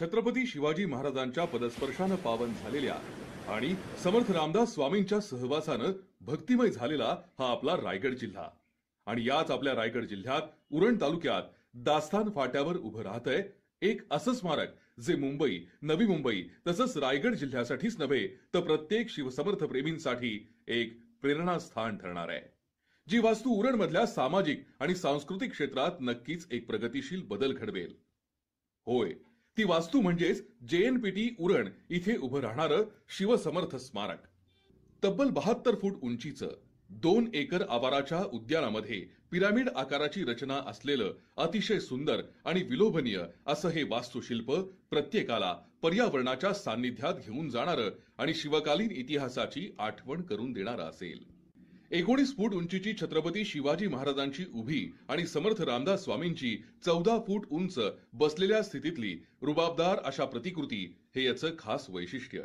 छत्रपती शिवाजी महाराजांच्या पदस्पर्शानं पावन झालेल्या आणि समर्थ रामदास स्वामींच्या सहवासानं भक्तिमय झालेला हा आपला रायगड जिल्हा। आणि याच आपल्या रायगड जिल्ह्यात उरण तालुक्यात दास्तान फाट्यावर उभं राहतंय एक असं स्मारक जे मुंबई, नवी मुंबई तसंच रायगड जिल्ह्यासाठीच नव्हे तर प्रत्येक शिवसमर्थ प्रेमींसाठी एक प्रेरणास्थान ठरणार आहे। जी वास्तू उरण मधल्या सामाजिक आणि सांस्कृतिक क्षेत्रात नक्कीच एक प्रगतिशील बदल घडवेल। होय, ती वास्तू म्हणजेच JNPT उरण इथे उभं राहणारं शिवसमर्थ स्मारक। तब्बल 72 फूट उंचीचं 2 एकर आवाराच्या उद्यानामध्ये पिरामिड आकाराची रचना असलेलं अतिशय सुंदर आणि विलोभनीय असं हे वास्तुशिल्प प्रत्येकाला पर्यावरणाच्या सान्निध्यात घेऊन जाणारं आणि शिवकालीन इतिहासाची आठवण करून देणारं असेल। 19 फूट उंचीची छत्रपती शिवाजी महाराजांची उभी आणि समर्थ रामदास स्वामींची 14 फूट उंच बसलेल्या स्थितीतली रुबाबदार अशा प्रतिकृती हे याचं खास वैशिष्ट्य।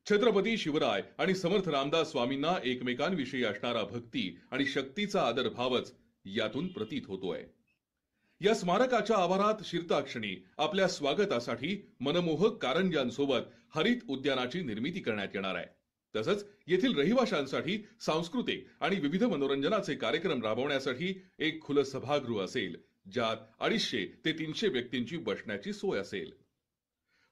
छत्रपती शिवराय आणि समर्थ रामदास स्वामींना एकमेकांविषयी असणारा भक्ती आणि शक्तीचा आदरभावच यातून प्रतीत होतोय। या स्मारकाच्या आवारात शिरताक्षणी आपल्या स्वागतासाठी मनमोहक कारंज्यांसोबत हरित उद्यानाची निर्मिती करण्यात येणार आहे। तसंच येथील रहिवाशांसाठी सांस्कृतिक आणि विविध मनोरंजनाचे कार्यक्रम राबवण्यासाठी एक खुलं सभागृह असेल, ज्यात 250 ते 300 व्यक्तींची बसण्याची सोय असेल।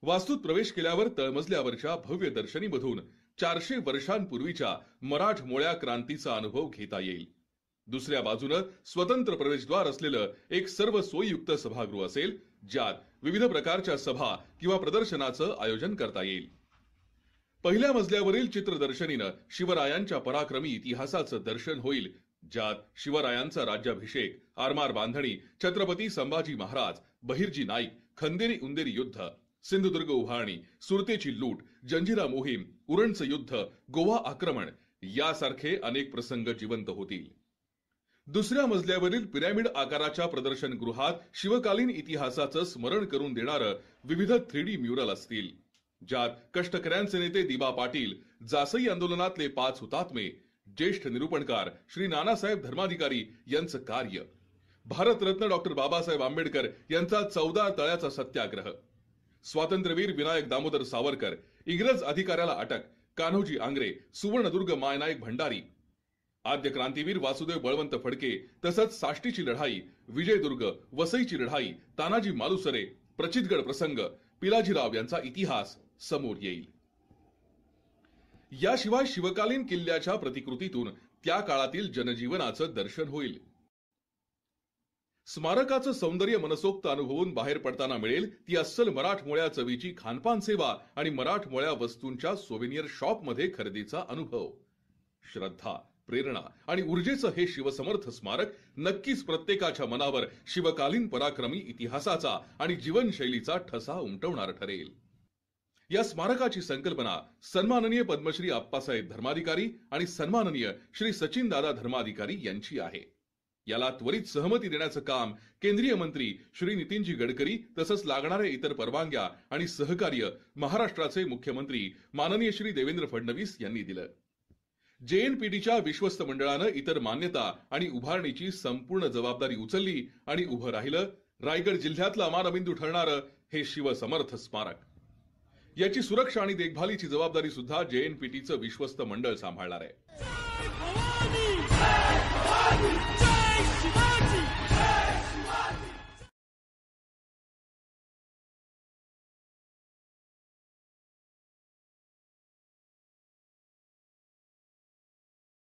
वास्तूत प्रवेश केल्यावर तळमजल्यावरच्या भव्य दर्शनीमधून 400 वर्षांपूर्वीच्या मराठमोळ्या क्रांतीचा अनुभव घेता येईल। दुसऱ्या बाजूने स्वतंत्र प्रवेशद्वार असलेलं एक सर्व सोयीयुक्त सभागृह असेल, ज्यात विविध प्रकारच्या सभा किंवा प्रदर्शनाचं आयोजन करता येईल। पहिल्या मजल्यावरील चित्रदर्शनीनं शिवरायांच्या पराक्रमी इतिहासाचं दर्शन होईल, ज्यात शिवरायांचा राज्याभिषेक, आरमार बांधणी, छत्रपती संभाजी महाराज, बहिर्जी नाईक, खंदेरी उंदेरी युद्ध, सिंधुदुर्ग उभारणी, सुरतेची लूट, जंजिरा मोहीम, उरणचं युद्ध, गोवा आक्रमण यासारखे अनेक प्रसंग जिवंत होतील। दुसऱ्या मजल्यावरील पिरॅमिड आकाराच्या प्रदर्शन गृहात शिवकालीन इतिहासाचं स्मरण करून देणारं विविध 3D म्युरल असतील, ज्यात कष्टकऱ्यांचे नेते दिबा पाटील, जासई आंदोलनातले 5 हुतात्मे, ज्येष्ठ निरूपणकार श्री नानासाहेब धर्माधिकारी यांचं कार्य, भारतरत्न डॉक्टर बाबासाहेब आंबेडकर यांचा 14 तळ्याचा सत्याग्रह, स्वातंत्र्यवीर विनायक दामोदर सावरकर, इंग्रज अधिकाऱ्याला अटक, कान्होजी आंग्रे, सुवर्णदुर्ग मायनायक भंडारी, आद्य क्रांतीवीर वासुदेव बळवंत फडके, तसंच साष्टीची लढाई, विजयदुर्ग, वसईची लढाई, तानाजी मालुसरे, प्रचितगड प्रसंग, पिलाजीराव यांचा इतिहास समोर येईल। याशिवाय शिवकालीन किल्ल्याच्या प्रतिकृतीतून त्या काळातील जनजीवनाचं दर्शन होईल। स्मारकाचं सौंदर्य मनसोक्त अनुभवून बाहेर पडताना मिळेल ती अस्सल मराठमोळ्या चवीची खानपान सेवा आणि मराठमोळ्या वस्तूंच्या सोव्हिनियर शॉप मध्ये खरेदीचा अनुभव। श्रद्धा, प्रेरणा आणि ऊर्जेचं हे शिवसमर्थ स्मारक नक्कीच प्रत्येकाच्या मनावर शिवकालीन पराक्रमी इतिहासाचा आणि जीवनशैलीचा ठसा उमटवणार ठरेल। या स्मारकाची संकल्पना सन्माननीय पद्मश्री आप्पासाहेब धर्माधिकारी आणि सन्माननीय श्री सचिन दादा धर्माधिकारी यांची आहे। याला त्वरित सहमती देण्याचं काम केंद्रीय मंत्री श्री नितीनजी गडकरी तसंच लागणाऱ्या इतर परवानग्या आणि सहकार्य महाराष्ट्राचे मुख्यमंत्री माननीय श्री देवेंद्र फडणवीस यांनी दिलं। JNPTच्या विश्वस्त मंडळानं इतर मान्यता आणि उभारणीची संपूर्ण जबाबदारी उचलली आणि उभं राहिलं रायगड जिल्ह्यातलं अमानबिंदू ठरणारं हे शिवसमर्थ स्मारक। याची सुरक्षा आणि देखभालीची जबाबदारी सुद्धा JNPTचं विश्वस्त मंडळ सांभाळणार आहे।